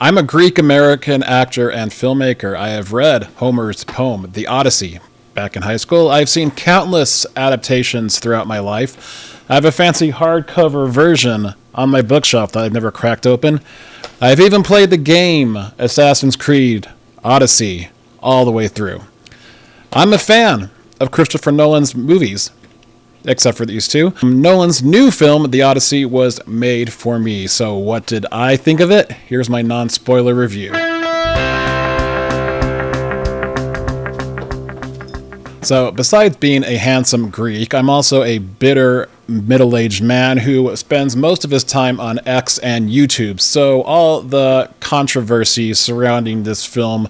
I'm a Greek-American actor and filmmaker. I have read Homer's poem, The Odyssey, back in high school. I've seen countless adaptations throughout my life. I have a fancy hardcover version on my bookshelf that I've never cracked open. I've even played the game Assassin's Creed Odyssey all the way through. I'm a fan of Christopher Nolan's movies, except for these two. Nolan's new film, The Odyssey, was made for me. So what did I think of it? Here's my non-spoiler review. So, besides being a handsome Greek, I'm also a bitter, middle-aged man who spends most of his time on X and YouTube. So, all the controversies surrounding this film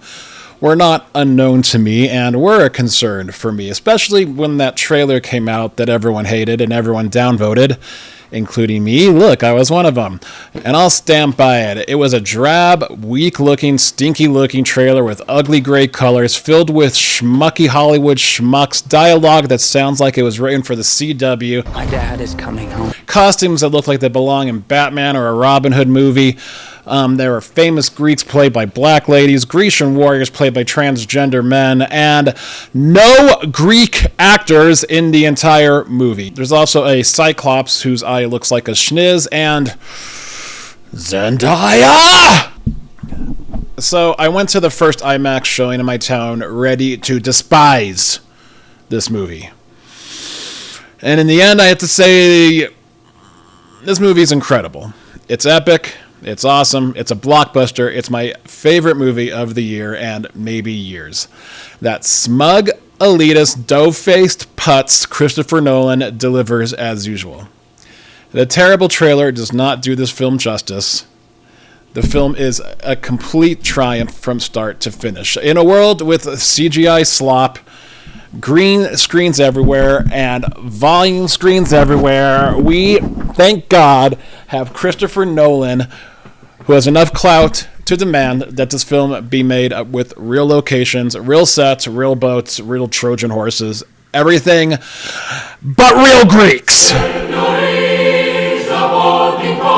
were not unknown to me and were a concern for me, especially when that trailer came out that everyone hated and everyone downvoted, including me. Look, I was one of them. And I'll stand by it. It was a drab, weak-looking, stinky-looking trailer with ugly gray colors filled with schmucky Hollywood schmucks, dialogue that sounds like it was written for the CW. My dad is coming home. Costumes that look like they belong in Batman or a Robin Hood movie. There were famous Greeks played by black ladies, Grecian warriors played by transgender men, and no Greek actors in the entire movie. There's also a Cyclops whose eye looks like a schniz, and Zendaya! So I went to the first IMAX showing in my town ready to despise this movie. And in the end, I have to say, this movie is incredible. It's epic. It's awesome. It's a blockbuster. It's my favorite movie of the year and maybe years. That smug, elitist, dough-faced putz Christopher Nolan delivers as usual. The terrible trailer does not do this film justice. The film is a complete triumph from start to finish. In a world with CGI slop, green screens everywhere, and volume screens everywhere, we, thank God, have Christopher Nolan, who has enough clout to demand that this film be made with real locations, real sets, real boats, real Trojan horses, everything but real Greeks.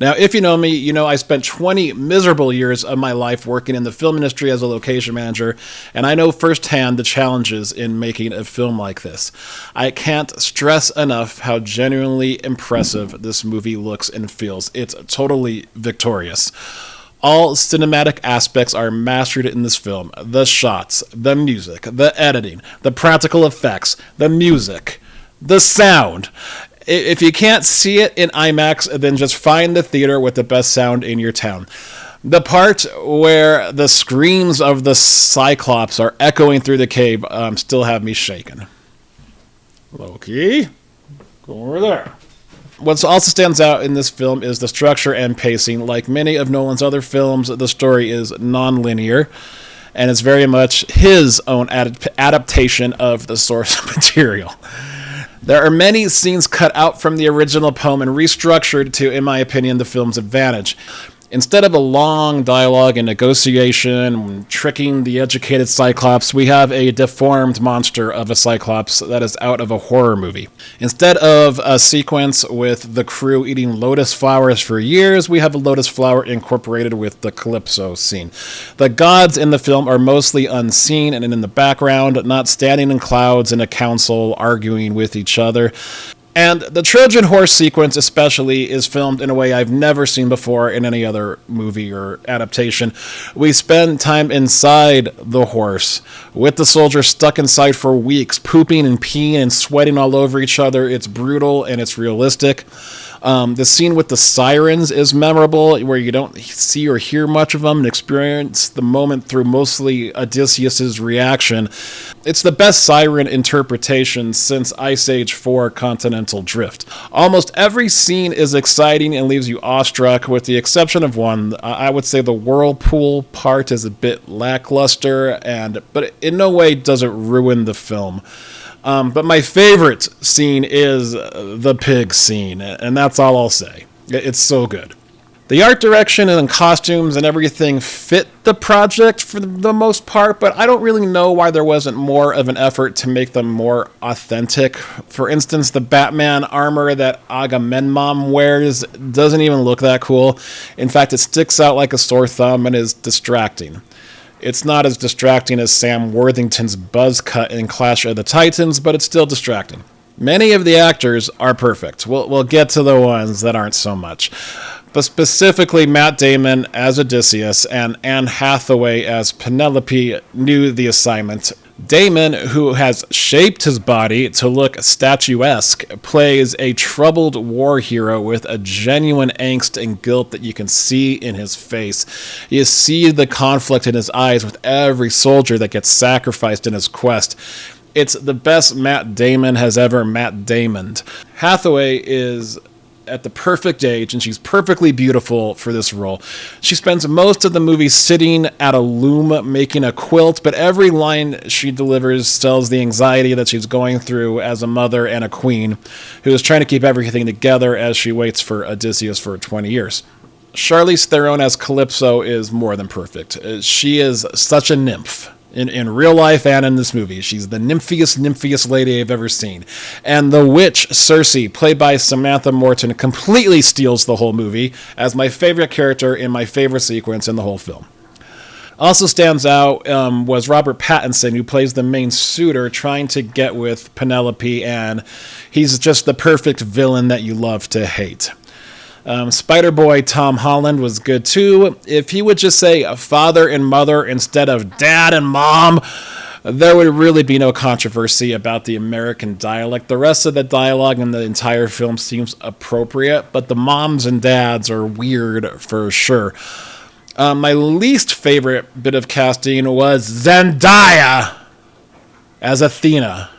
Now, if you know me, you know I spent 20 miserable years of my life working in the film industry as a location manager, and I know firsthand the challenges in making a film like this. I can't stress enough how genuinely impressive this movie looks and feels. It's totally victorious. All cinematic aspects are mastered in this film. The shots, the music, the editing, the practical effects, the music, the sound. If you can't see it in IMAX, then just find the theater with the best sound in your town. The part where the screams of the Cyclops are echoing through the cave still have me shaken. Loki, go over there. What also stands out in this film is the structure and pacing. Like many of Nolan's other films, the story is non-linear, and it's very much his own adaptation of the source material. There are many scenes cut out from the original poem and restructured to, in my opinion, the film's advantage. Instead of a long dialogue and negotiation, tricking the educated Cyclops, we have a deformed monster of a Cyclops that is out of a horror movie. Instead of a sequence with the crew eating lotus flowers for years, we have a lotus flower incorporated with the Calypso scene. The gods in the film are mostly unseen and in the background, not standing in clouds in a council arguing with each other. And the Trojan horse sequence especially is filmed in a way I've never seen before in any other movie or adaptation. We spend time inside the horse, with the soldiers stuck inside for weeks, pooping and peeing and sweating all over each other. It's brutal and it's realistic. The scene with the sirens is memorable, where you don't see or hear much of them and experience the moment through mostly Odysseus' reaction. It's the best siren interpretation since Ice Age 4 Continental Drift. Almost every scene is exciting and leaves you awestruck, with the exception of one. I would say the whirlpool part is a bit lackluster, but in no way does it ruin the film. But my favorite scene is the pig scene, and that's all I'll say. It's so good. The art direction and costumes and everything fit the project for the most part, but I don't really know why there wasn't more of an effort to make them more authentic. For instance, the Batman armor that Agamemnon wears doesn't even look that cool. In fact, it sticks out like a sore thumb and is distracting. It's not as distracting as Sam Worthington's buzz cut in Clash of the Titans, but it's still distracting. Many of the actors are perfect. We'll get to the ones that aren't so much. But specifically, Matt Damon as Odysseus and Anne Hathaway as Penelope knew the assignment. Damon, who has shaped his body to look statuesque, plays a troubled war hero with a genuine angst and guilt that you can see in his face. You see the conflict in his eyes with every soldier that gets sacrificed in his quest. It's the best Matt Damon has ever Matt Damoned. Hathaway is at the perfect age, and she's perfectly beautiful for this role. She spends most of the movie sitting at a loom making a quilt, but every line she delivers tells the anxiety that she's going through as a mother and a queen who is trying to keep everything together as she waits for Odysseus for 20 years. Charlize Theron as Calypso is more than perfect. She is such a nymph. In real life and in this movie. She's the nymphiest lady I've ever seen. And the witch, Cersei, played by Samantha Morton, completely steals the whole movie as my favorite character in my favorite sequence in the whole film. Also stands out was Robert Pattinson, who plays the main suitor trying to get with Penelope, and he's just the perfect villain that you love to hate. Spider-Boy Tom Holland was good too. If he would just say father and mother instead of dad and mom, there would really be no controversy about the American dialect. The rest of the dialogue in the entire film seems appropriate, but the moms and dads are weird for sure. My least favorite bit of casting was Zendaya as Athena.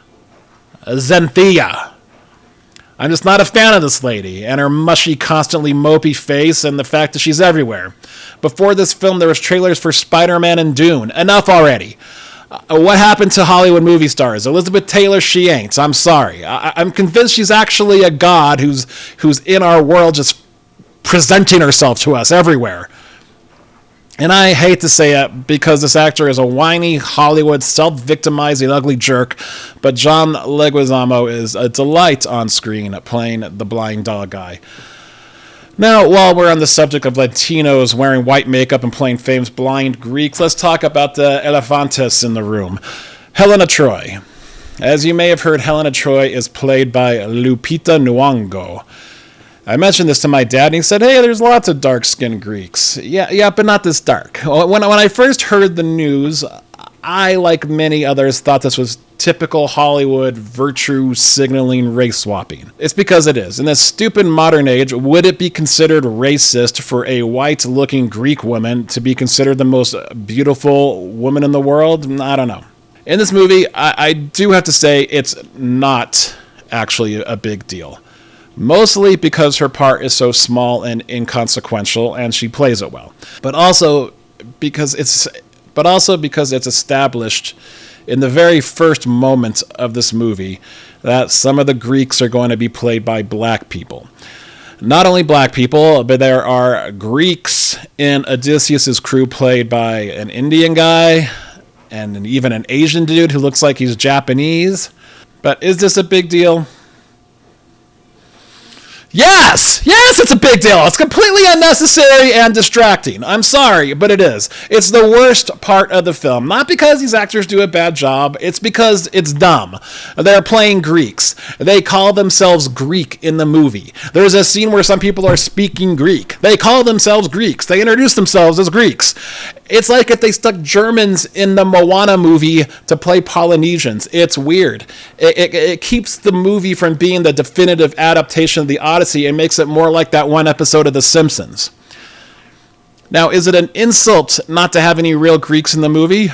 Zenthia. I'm just not a fan of this lady, and her mushy, constantly mopey face, and the fact that she's everywhere. Before this film, there was trailers for Spider-Man and Dune. Enough already. What happened to Hollywood movie stars? Elizabeth Taylor, she ain't. I'm sorry. I'm convinced she's actually a god who's in our world just presenting herself to us everywhere. And I hate to say it because this actor is a whiny, Hollywood, self-victimizing, ugly jerk, but John Leguizamo is a delight on screen playing the blind dog guy. Now, while we're on the subject of Latinos wearing white makeup and playing famous blind Greeks, let's talk about the elefantes in the room. Helena Troy. As you may have heard, Helena Troy is played by Lupita Nyong'o. I mentioned this to my dad, and he said, hey, there's lots of dark-skinned Greeks. Yeah, but not this dark. When I first heard the news, I, like many others, thought this was typical Hollywood virtue-signaling race swapping. It's because it is. In this stupid modern age, would it be considered racist for a white-looking Greek woman to be considered the most beautiful woman in the world? I don't know. In this movie, I do have to say it's not actually a big deal. Mostly because her part is so small and inconsequential, and she plays it well. But also because it's established in the very first moment of this movie that some of the Greeks are going to be played by black people. Not only black people, but there are Greeks in Odysseus' crew played by an Indian guy and even an Asian dude who looks like he's Japanese. But is this a big deal? Yes, it's a big deal. It's completely unnecessary and distracting. I'm sorry, but it is. It's the worst part of the film. Not because these actors do a bad job. It's because it's dumb. They're playing Greeks. They call themselves Greek in the movie. There's a scene where some people are speaking Greek. They call themselves Greeks. They introduce themselves as Greeks. It's like if they stuck Germans in the Moana movie to play Polynesians. It's weird. It keeps the movie from being the definitive adaptation of the Odyssey and makes it more like that one episode of The Simpsons. Now, is it an insult not to have any real Greeks in the movie?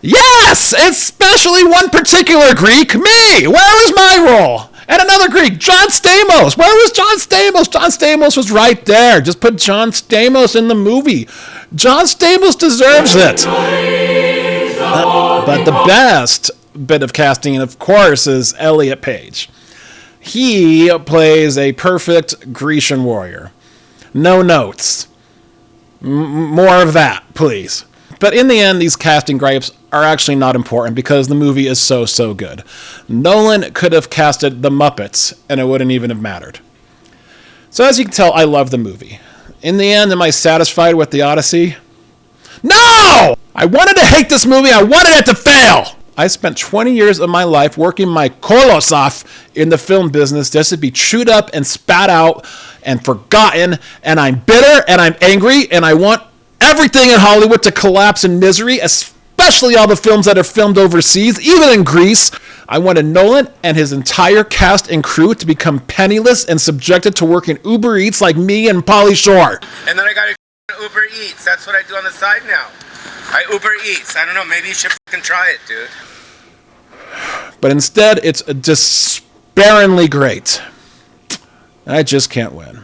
Yes! Especially one particular Greek, me! Where was my role? And another Greek, John Stamos. Where was John Stamos? John Stamos was right there. Just put John Stamos in the movie. John Stamos deserves it. But the best bit of casting, of course, is Elliot Page. He plays a perfect Grecian warrior. No notes. More of that, please. But in the end, these casting gripes are actually not important because the movie is so good. Nolan could have casted the Muppets and it wouldn't even have mattered. So as you can tell, I love the movie. In the end, am I satisfied with the Odyssey? No! I wanted to hate this movie. I wanted it to fail. I spent 20 years of my life working my colos off in the film business just to be chewed up and spat out and forgotten. And I'm bitter and I'm angry and I want everything in Hollywood to collapse in misery, especially all the films that are filmed overseas, even in Greece. I wanted Nolan and his entire cast and crew to become penniless and subjected to working Uber Eats like me and Pauly Shore. And then I got Uber Eats. That's what I do on the side now. I Uber Eats. I don't know. Maybe you should fucking try it, dude. But instead, it's despairingly great. I just can't win.